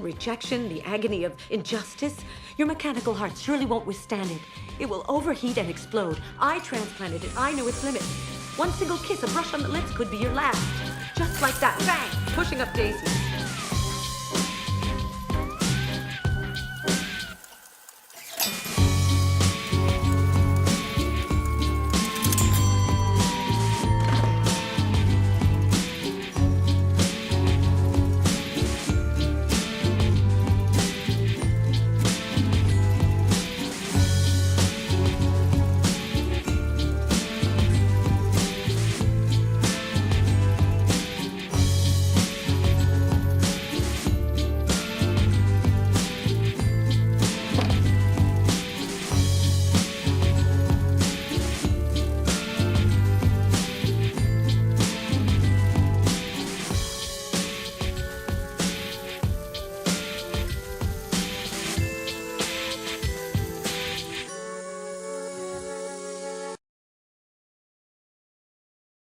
rejection, the agony of injustice. Your mechanical heart surely won't withstand it. It will overheat and explode. I transplanted it. I knew its limits. One single kiss, a brush on the lips could be your last. Just like that, bang, pushing up daisies.